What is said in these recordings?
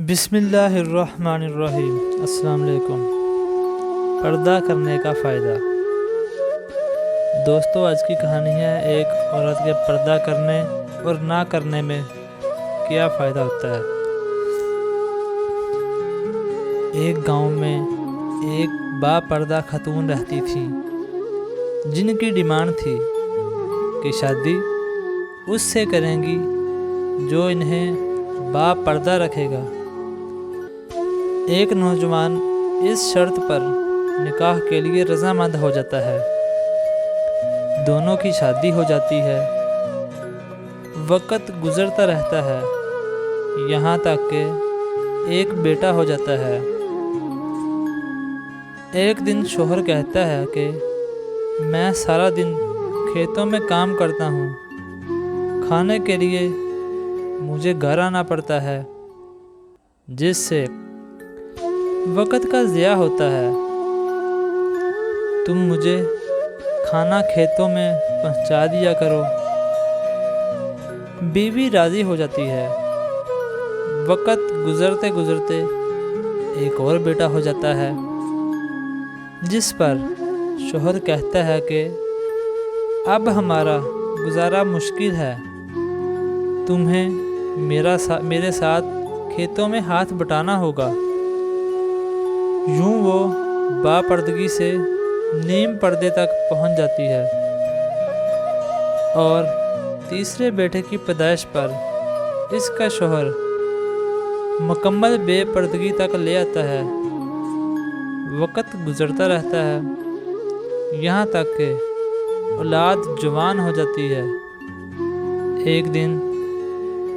بسم اللہ الرحمن الرحیم۔ السلام علیکم۔ پردہ کرنے کا فائدہ۔ دوستو، آج کی کہانی ہے ایک عورت کے پردہ کرنے اور نہ کرنے میں کیا فائدہ ہوتا ہے۔ ایک گاؤں میں ایک با پردہ خاتون رہتی تھی جن کی ڈیمانڈ تھی کہ شادی اس سے کریں گی جو انہیں با پردہ رکھے گا۔ ایک نوجوان اس شرط پر نکاح کے لیے رضامند ہو جاتا ہے۔ دونوں کی شادی ہو جاتی ہے۔ وقت گزرتا رہتا ہے یہاں تک کہ ایک بیٹا ہو جاتا ہے۔ ایک دن شوہر کہتا ہے کہ میں سارا دن کھیتوں میں کام کرتا ہوں، کھانے کے لیے مجھے گھر آنا پڑتا ہے، جس سے وقت کا ضیاع ہوتا ہے۔ تم مجھے کھانا کھیتوں میں پہنچا دیا کرو۔ بیوی راضی ہو جاتی ہے۔ وقت گزرتے گزرتے ایک اور بیٹا ہو جاتا ہے، جس پر شوہر کہتا ہے کہ اب ہمارا گزارا مشکل ہے، تمہیں میرے ساتھ کھیتوں میں ہاتھ بٹانا ہوگا۔ یوں وہ با پردگی سے نیم پردے تک پہنچ جاتی ہے اور تیسرے بیٹے کی پیدائش پر اس کا شوہر مکمل بے پردگی تک لے آتا ہے۔ وقت گزرتا رہتا ہے یہاں تک کہ اولاد جوان ہو جاتی ہے۔ ایک دن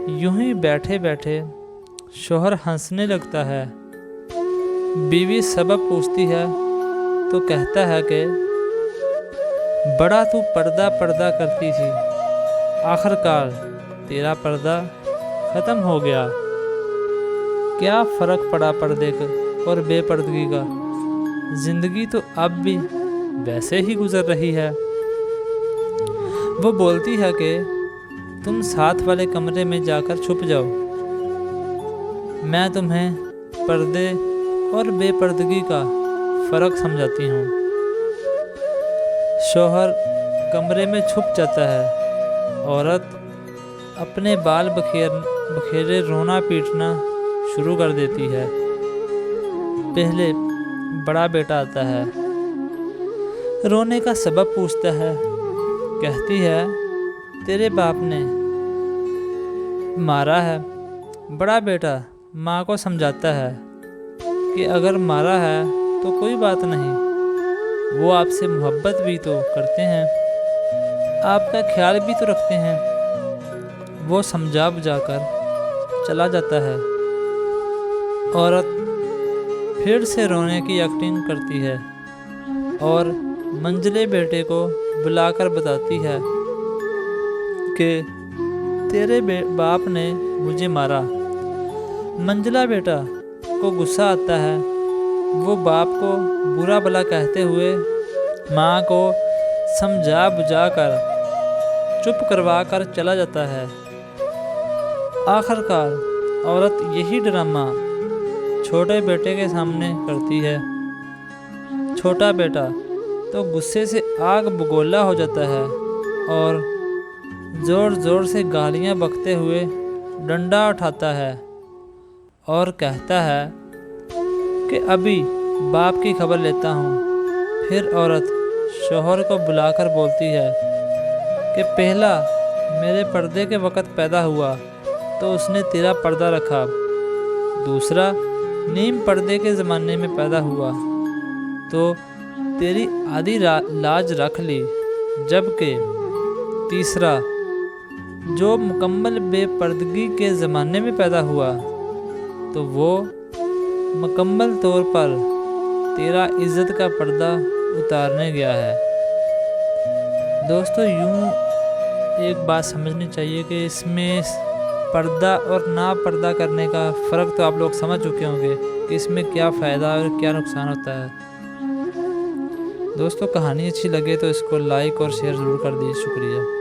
یوں ہی بیٹھے بیٹھے شوہر ہنسنے لگتا ہے۔ بیوی سبب پوچھتی ہے تو کہتا ہے کہ بڑا تو پردہ کرتی تھی، آخر کار تیرا پردہ ختم ہو گیا۔ کیا فرق پڑا پردے کا اور بے پردگی کا؟ زندگی تو اب بھی ویسے ہی گزر رہی ہے۔ وہ بولتی ہے کہ تم ساتھ والے کمرے میں جا کر چھپ جاؤ، میں تمہیں پردے اور بے پردگی کا فرق سمجھاتی ہوں۔ شوہر کمرے میں چھپ جاتا ہے۔ عورت اپنے بال بکھیرے رونا پیٹنا شروع کر دیتی ہے۔ پہلے بڑا بیٹا آتا ہے، رونے کا سبب پوچھتا ہے۔ کہتی ہے تیرے باپ نے مارا ہے۔ بڑا بیٹا ماں کو سمجھاتا ہے کہ اگر مارا ہے تو کوئی بات نہیں، وہ آپ سے محبت بھی تو کرتے ہیں، آپ کا خیال بھی تو رکھتے ہیں۔ وہ سمجھا بجھا کر چلا جاتا ہے۔ عورت پھر سے رونے کی ایکٹنگ کرتی ہے اور منجلے بیٹے کو بلا کر بتاتی ہے کہ تیرے باپ نے مجھے مارا۔ منجلا بیٹا کو غصہ آتا ہے۔ وہ باپ کو برا بھلا کہتے ہوئے ماں کو سمجھا بجھا کر چپ کروا کر چلا جاتا ہے۔ آخر کار عورت یہی ڈرامہ چھوٹے بیٹے کے سامنے کرتی ہے۔ چھوٹا بیٹا تو غصے سے آگ بگولا ہو جاتا ہے اور زور زور سے گالیاں بکتے ہوئے ڈنڈا اٹھاتا ہے اور کہتا ہے کہ ابھی باپ کی خبر لیتا ہوں۔ پھر عورت شوہر کو بلا کر بولتی ہے کہ پہلا میرے پردے کے وقت پیدا ہوا تو اس نے تیرا پردہ رکھا، دوسرا نیم پردے کے زمانے میں پیدا ہوا تو تیری آدھی لاج رکھ لی، جبکہ تیسرا جو مکمل بے پردگی کے زمانے میں پیدا ہوا تو وہ مکمل طور پر تیرا عزت کا پردہ اتارنے گیا ہے۔ دوستو، یوں ایک بات سمجھنی چاہیے کہ اس میں پردہ اور نا پردہ کرنے کا فرق تو آپ لوگ سمجھ چکے ہوں گے کہ اس میں کیا فائدہ اور کیا نقصان ہوتا ہے۔ دوستو، کہانی اچھی لگے تو اس کو لائک اور شیئر ضرور کر دیجیے۔ شکریہ۔